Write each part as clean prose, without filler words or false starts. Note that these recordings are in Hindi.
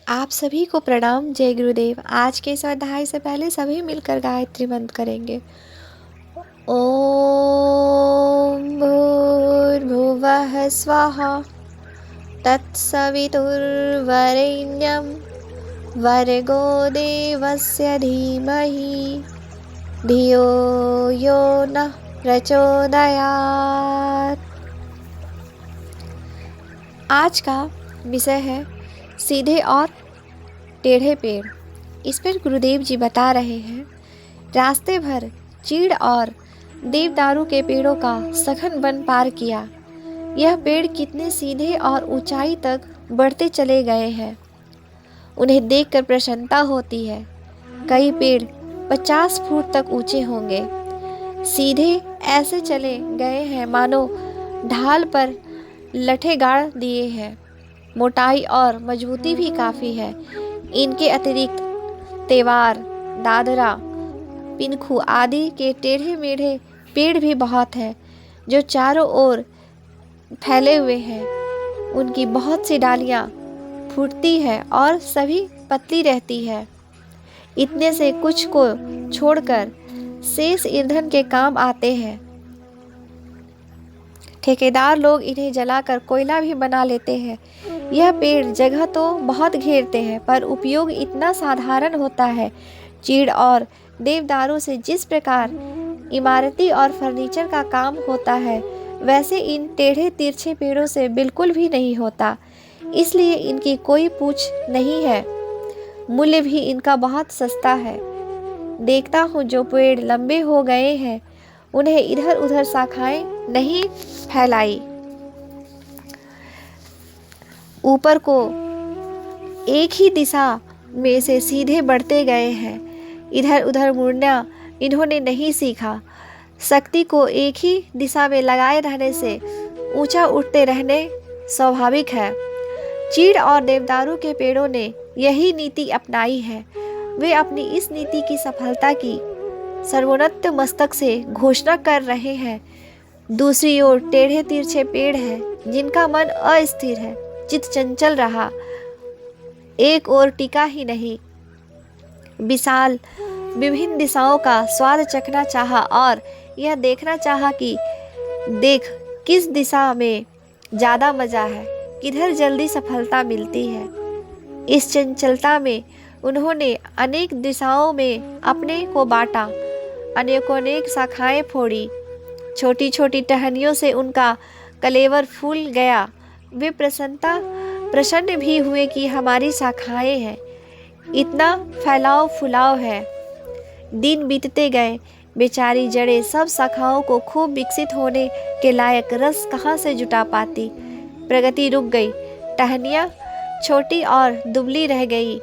आप सभी को प्रणाम। जय गुरुदेव। आज के इस अध्याय से पहले सभी मिलकर गायत्री मंत्र करेंगे। ओम भूर्भुवः स्वः तत्सवितुर्वरेण्यं भर्गो देवस्य धीमहि धियो यो नः प्रचोदयात्। आज का विषय है सीधे और टेढ़े पेड़। इस पर गुरुदेव जी बता रहे हैं, रास्ते भर चीड़ और देवदारू के पेड़ों का सघन वन पार किया। यह पेड़ कितने सीधे और ऊंचाई तक बढ़ते चले गए हैं, उन्हें देखकर प्रसन्नता होती है। कई पेड़ 50 फुट तक ऊंचे होंगे। सीधे ऐसे चले गए हैं मानो ढाल पर लठे गाड़ दिए हैं। मोटाई और मजबूती भी काफ़ी है। इनके अतिरिक्त तेवार, दादरा, पिनखू आदि के टेढ़े मेढ़े पेड़ भी बहुत हैं, जो चारों ओर फैले हुए हैं। उनकी बहुत सी डालियाँ फूटती है और सभी पतली रहती है। इतने से कुछ को छोड़कर शेष ईंधन के काम आते हैं। ठेकेदार लोग इन्हें जलाकर कोयला भी बना लेते हैं। यह पेड़ जगह तो बहुत घेरते हैं, पर उपयोग इतना साधारण होता है। चीड़ और देवदारू से जिस प्रकार इमारती और फर्नीचर का काम होता है, वैसे इन टेढ़े तिरछे पेड़ों से बिल्कुल भी नहीं होता। इसलिए इनकी कोई पूछ नहीं है। मूल्य भी इनका बहुत सस्ता है। देखता हूँ जो पेड़ लंबे हो गए हैं, उन्हें इधर उधर शाखाएं नहीं फैलाई, ऊपर को एक ही दिशा में से सीधे बढ़ते गए हैं। इधर उधर मुड़ना इन्होंने नहीं सीखा। शक्ति को एक ही दिशा में लगाए रहने से ऊंचा उठते रहने स्वाभाविक है। चीड़ और देवदारू के पेड़ों ने यही नीति अपनाई है। वे अपनी इस नीति की सफलता की सर्वोन्नत मस्तक से घोषणा कर रहे हैं। दूसरी ओर टेढ़े तिरछे पेड़ हैं, जिनका मन अस्थिर है, चित चंचल रहा, एक ओर टिका ही नहीं। विशाल विभिन्न दिशाओं का स्वाद चखना चाहा और यह देखना चाहा कि देख किस दिशा में ज़्यादा मज़ा है, किधर जल्दी सफलता मिलती है। इस चंचलता में उन्होंने अनेक दिशाओं में अपने को बांटा, अनेक शाखाएं फोड़ी। छोटी छोटी टहनियों से उनका कलेवर फूल गया। वे प्रसन्न भी हुए कि हमारी शाखाएं हैं, इतना फैलाव फुलाव है। दिन बीतते गए, बेचारी जड़ें सब शाखाओं को खूब विकसित होने के लायक रस कहाँ से जुटा पाती। प्रगति रुक गई, टहनियाँ छोटी और दुबली रह गई।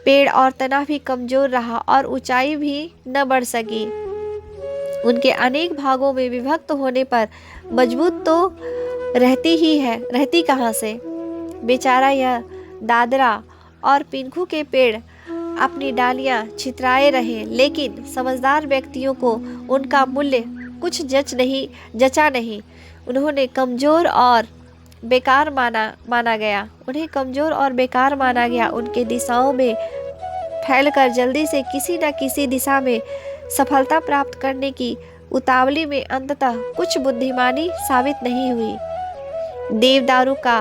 पेड़ और तना भी कमजोर रहा और ऊंचाई भी न बढ़ सकी। उनके अनेक भागों में विभक्त होने पर मजबूत तो रहती कहाँ से। बेचारा यह दादरा और पिनखू के पेड़ अपनी डालियां छितराए रहे, लेकिन समझदार व्यक्तियों को उनका मूल्य कुछ जचा नहीं। उन्हें कमजोर और बेकार माना गया। उनके दिशाओं में फैलकर जल्दी से किसी न किसी दिशा में सफलता प्राप्त करने की उतावली में अंततः कुछ बुद्धिमानी साबित नहीं हुई। देवदारू का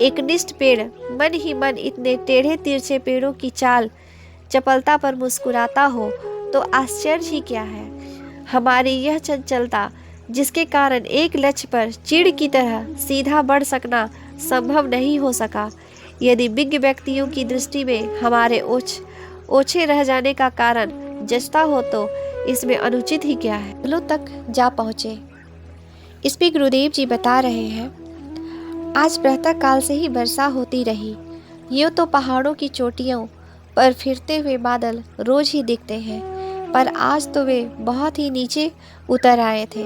एकनिष्ठ पेड़ मन ही मन इतने टेढ़े तिरछे पेड़ों की चाल चपलता पर मुस्कुराता हो तो आश्चर्य ही क्या है। हमारी यह चंचलता, जिसके कारण एक लक्ष्य पर चीड़ की तरह सीधा बढ़ सकना संभव नहीं हो सका, यदि विज्ञ व्यक्तियों की दृष्टि में हमारे ओछे रह जाने का कारण जचता हो तो इसमें अनुचित ही क्या है। फूलों तक जा पहुँचे। इस पे गुरुदेव जी बता रहे हैं, आज प्रातः काल से ही वर्षा होती रही। यूँ तो पहाड़ों की चोटियों पर फिरते हुए बादल रोज ही दिखते हैं, पर आज तो वे बहुत ही नीचे उतर आए थे।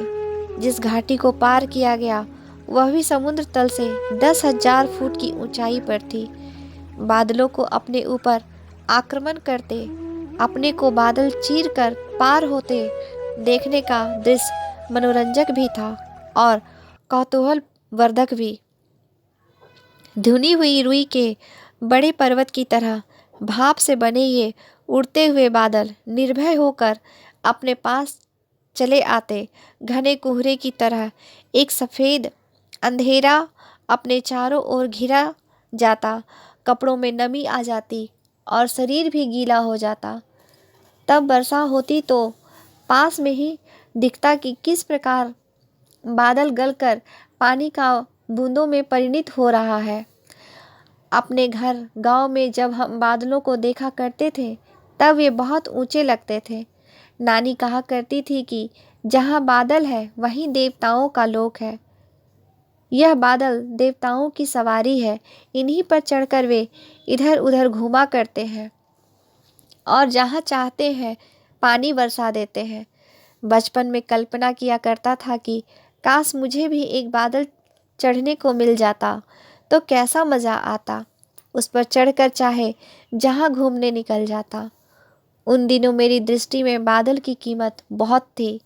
जिस घाटी को पार किया गया वह भी समुद्र तल से 10,000 फुट की ऊंचाई पर थी। बादलों को अपने ऊपर आक्रमण करते, अपने को बादल चीर कर पार होते देखने का दृश्य मनोरंजक भी था और कौतूहल वर्धक भी। धुनी हुई रुई के बड़े पर्वत की तरह भाप से बने ये उड़ते हुए बादल निर्भय होकर अपने पास चले आते। घने कोहरे की तरह एक सफ़ेद अंधेरा अपने चारों ओर घिरा जाता। कपड़ों में नमी आ जाती और शरीर भी गीला हो जाता। तब वर्षा होती तो पास में ही दिखता कि किस प्रकार बादल गलकर पानी का बूंदों में परिणित हो रहा है। अपने घर गांव में जब हम बादलों को देखा करते थे तब ये बहुत ऊंचे लगते थे। नानी कहा करती थी कि जहाँ बादल है वहीं देवताओं का लोक है। यह बादल देवताओं की सवारी है। इन्हीं पर चढ़कर वे इधर उधर घूमा करते हैं और जहाँ चाहते हैं पानी बरसा देते हैं। बचपन में कल्पना किया करता था कि काश मुझे भी एक बादल चढ़ने को मिल जाता तो कैसा मज़ा आता। उस पर चढ़कर चाहे जहाँ घूमने निकल जाता। उन दिनों मेरी दृष्टि में बादल की कीमत बहुत थी,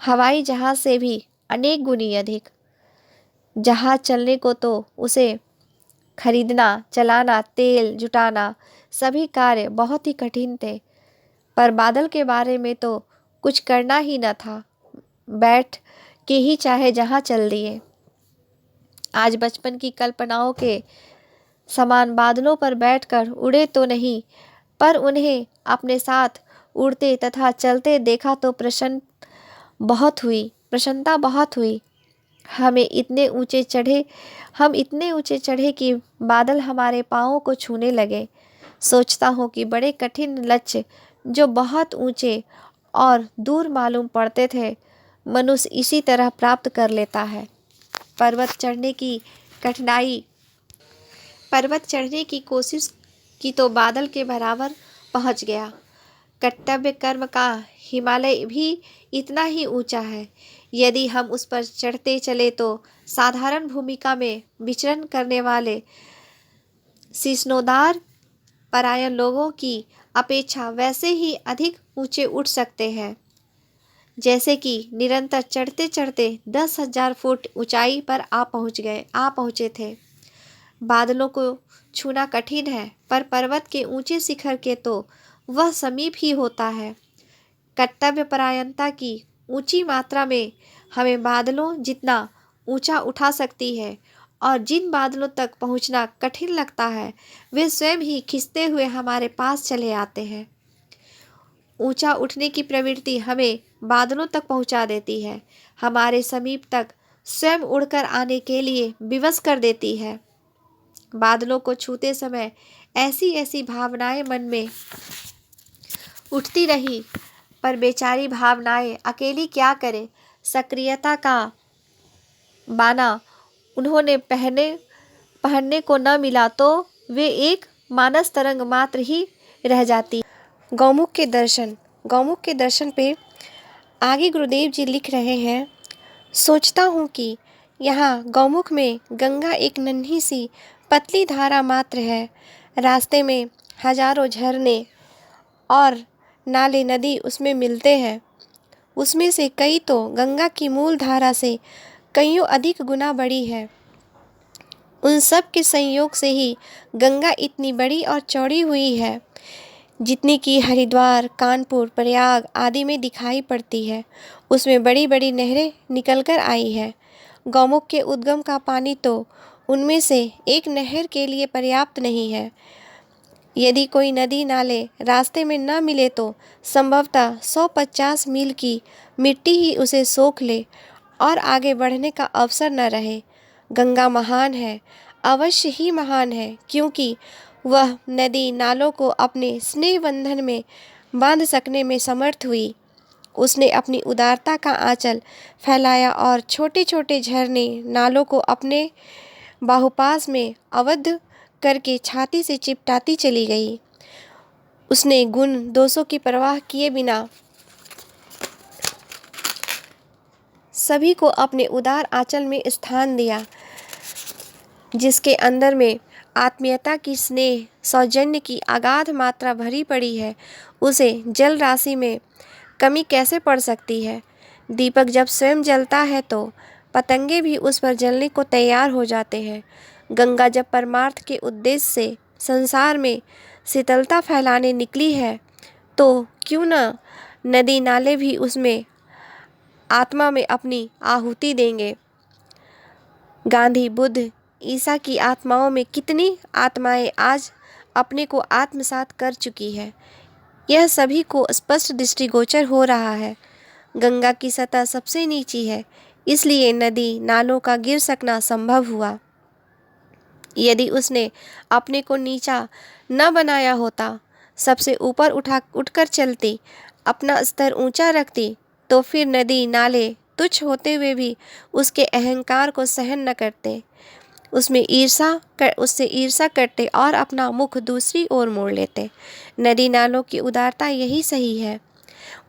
हवाई जहाज़ से भी अनेक गुनी अधिक। जहाज़ चलने को तो उसे खरीदना, चलाना, तेल जुटाना सभी कार्य बहुत ही कठिन थे, पर बादल के बारे में तो कुछ करना ही न था। बैठ के ही चाहे जहाँ चल दिए। आज बचपन की कल्पनाओं के समान बादलों पर बैठकर उड़े तो नहीं, पर उन्हें अपने साथ उड़ते तथा चलते देखा तो प्रसन्नता बहुत हुई। हम इतने ऊंचे चढ़े कि बादल हमारे पाँवों को छूने लगे। सोचता हूँ कि बड़े कठिन लक्ष्य जो बहुत ऊंचे और दूर मालूम पड़ते थे, मनुष्य इसी तरह प्राप्त कर लेता है। पर्वत चढ़ने की कोशिश की तो बादल के बराबर पहुंच गया। कर्तव्य कर्म का हिमालय भी इतना ही ऊंचा है। यदि हम उस पर चढ़ते चले तो साधारण भूमिका में विचरण करने वाले शिष्णोदार परायण लोगों की अपेक्षा वैसे ही अधिक ऊंचे उठ सकते हैं, जैसे कि निरंतर चढ़ते चढ़ते 10,000 फुट ऊंचाई पर आ पहुँचे थे। बादलों को छूना कठिन है, पर पर्वत के ऊंचे शिखर के तो वह समीप ही होता है। कर्तव्य परायणता की ऊंची मात्रा में हमें बादलों जितना ऊंचा उठा सकती है, और जिन बादलों तक पहुंचना कठिन लगता है वे स्वयं ही खिंचते हुए हमारे पास चले आते हैं। ऊंचा उठने की प्रवृत्ति हमें बादलों तक पहुंचा देती है, हमारे समीप तक स्वयं उड़कर आने के लिए विवश कर देती है। बादलों को छूते समय ऐसी ऐसी भावनाएं मन में उठती रही, पर बेचारी भावनाएं अकेली क्या करे। सक्रियता का बाना उन्होंने पहनने को न मिला तो वे एक मानस तरंग मात्र ही रह जाती। गौमुख के दर्शन पे आगे गुरुदेव जी लिख रहे हैं। सोचता हूँ कि यहाँ गौमुख में गंगा एक नन्ही सी पतली धारा मात्र है। रास्ते में हजारों झरने और नाले नदी उसमें मिलते हैं। उसमें से कई तो गंगा की मूल धारा से कईयों अधिक गुना बड़ी है। उन सब के संयोग से ही गंगा इतनी बड़ी और चौड़ी हुई है, जितनी कि हरिद्वार, कानपुर, प्रयाग आदि में दिखाई पड़ती है। उसमें बड़ी बड़ी नहरें निकलकर आई है। गौमुख के उद्गम का पानी तो उनमें से एक नहर के लिए पर्याप्त नहीं है। यदि कोई नदी नाले रास्ते में न मिले तो संभवतः 150 मील की मिट्टी ही उसे सोख ले और आगे बढ़ने का अवसर न रहे। गंगा महान है, अवश्य ही महान है, क्योंकि वह नदी नालों को अपने स्नेह बंधन में बांध सकने में समर्थ हुई। उसने अपनी उदारता का आंचल फैलाया और छोटे छोटे झरने नालों को अपने बाहुपास में अवध करके छाती से चिपटाती चली गई। उसने गुण दोषों की परवाह किए बिना सभी को अपने उदार आंचल में स्थान दिया। जिसके अंदर में आत्मीयता की, स्नेह, सौजन्य की अगाध मात्रा भरी पड़ी है, उसे जल राशि में कमी कैसे पड़ सकती है। दीपक जब स्वयं जलता है तो पतंगे भी उस पर जलने को तैयार हो जाते हैं। गंगा जब परमार्थ के उद्देश्य से संसार में शीतलता फैलाने निकली है तो क्यों न नदी नाले भी उसमें आत्मा में अपनी आहुति देंगे। गांधी, बुद्ध, ईसा की आत्माओं में कितनी आत्माएं आज अपने को आत्मसात कर चुकी है, यह सभी को स्पष्ट दृष्टिगोचर हो रहा है। गंगा की सतह सबसे नीची है, इसलिए नदी नालों का गिर सकना संभव हुआ। यदि उसने अपने को नीचा न बनाया होता, सबसे ऊपर उठकर चलती, अपना स्तर ऊंचा रखती, तो फिर नदी नाले तुच्छ होते हुए भी उसके अहंकार को सहन न करते, उससे ईर्षा करते और अपना मुख दूसरी ओर मोड़ लेते। नदी नालों की उदारता यही सही है।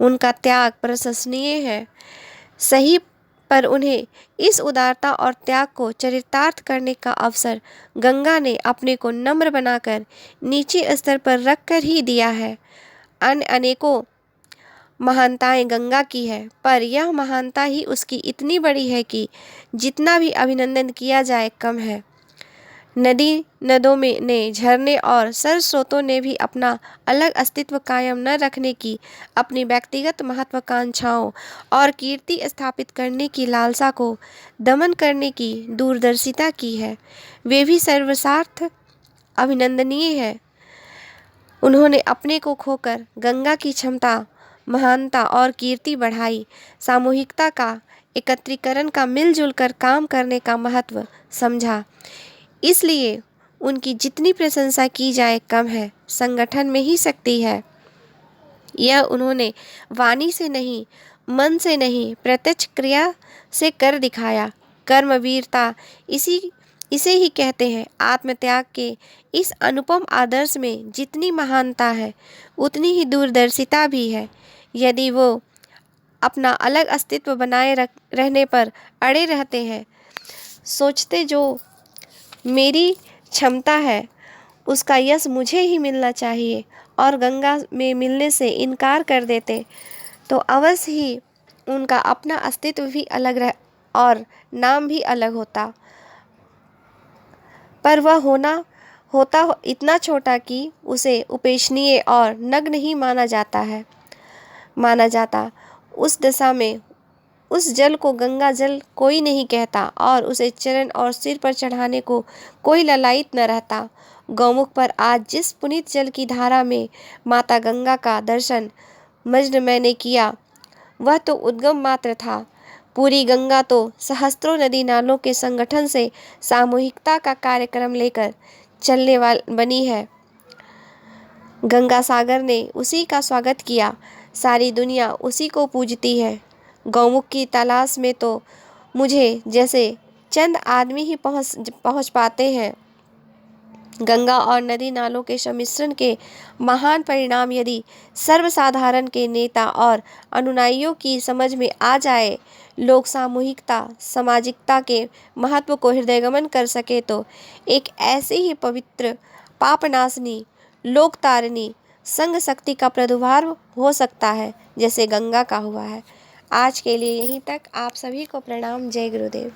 उनका त्याग प्रशंसनीय है, सही, पर उन्हें इस उदारता और त्याग को चरितार्थ करने का अवसर गंगा ने अपने को नम्र बनाकर नीचे स्तर पर रख कर ही दिया है। अनेकों महानताएं गंगा की है, पर यह महानता ही उसकी इतनी बड़ी है कि जितना भी अभिनंदन किया जाए कम है। नदी नदों में ने झरने और सरस्रोतों ने भी अपना अलग अस्तित्व कायम न रखने की, अपनी व्यक्तिगत महत्वाकांक्षाओं और कीर्ति स्थापित करने की लालसा को दमन करने की दूरदर्शिता की है। वे भी सर्वसार्थ अभिनंदनीय है। उन्होंने अपने को खोकर गंगा की क्षमता, महानता और कीर्ति बढ़ाई। सामूहिकता का, एकत्रीकरण का, मिलजुल कर काम करने का महत्व समझा। इसलिए उनकी जितनी प्रशंसा की जाए कम है। संगठन में ही शक्ति है। यह उन्होंने वाणी से नहीं, मन से नहीं, प्रत्यक्ष क्रिया से कर दिखाया। कर्मवीरता इसे ही कहते हैं। आत्मत्याग के इस अनुपम आदर्श में जितनी महानता है, उतनी ही दूरदर्शिता भी है। यदि वो अपना अलग अस्तित्व बनाए रहने पर अड़े रहते हैं, सोचते जो मेरी क्षमता है उसका यश मुझे ही मिलना चाहिए, और गंगा में मिलने से इनकार कर देते, तो अवश्य ही उनका अपना अस्तित्व भी अलग और नाम भी अलग होता। पर वह होता इतना छोटा कि उसे उपेक्षणीय और नग्न ही माना जाता। उस दशा में उस जल को गंगा जल कोई नहीं कहता, और उसे चरण और सिर पर चढ़ाने को कोई ललायित न रहता। गौमुख पर आज जिस पुनीत जल की धारा में माता गंगा का दर्शन मजन मैंने किया, वह तो उद्गम मात्र था। पूरी गंगा तो सहस्त्रों नदी नालों के संगठन से सामूहिकता का कार्यक्रम लेकर चलने बनी है। गंगा सागर ने उसी का स्वागत किया। सारी दुनिया उसी को पूजती है। गौमुख की तलाश में तो मुझे जैसे चंद आदमी ही पहुंच पाते हैं। गंगा और नदी नालों के सम्मिश्रण के महान परिणाम यदि सर्वसाधारण के नेता और अनुयायियों की समझ में आ जाए, लोग सामूहिकता, सामाजिकता के महत्व को हृदयंगम कर सके, तो एक ऐसी ही पवित्र, पापनाशनी, लोकतारिणी संघ शक्ति का प्रादुर्भाव हो सकता है जैसे गंगा का हुआ है। आज के लिए यहीं तक। आप सभी को प्रणाम। जय गुरुदेव।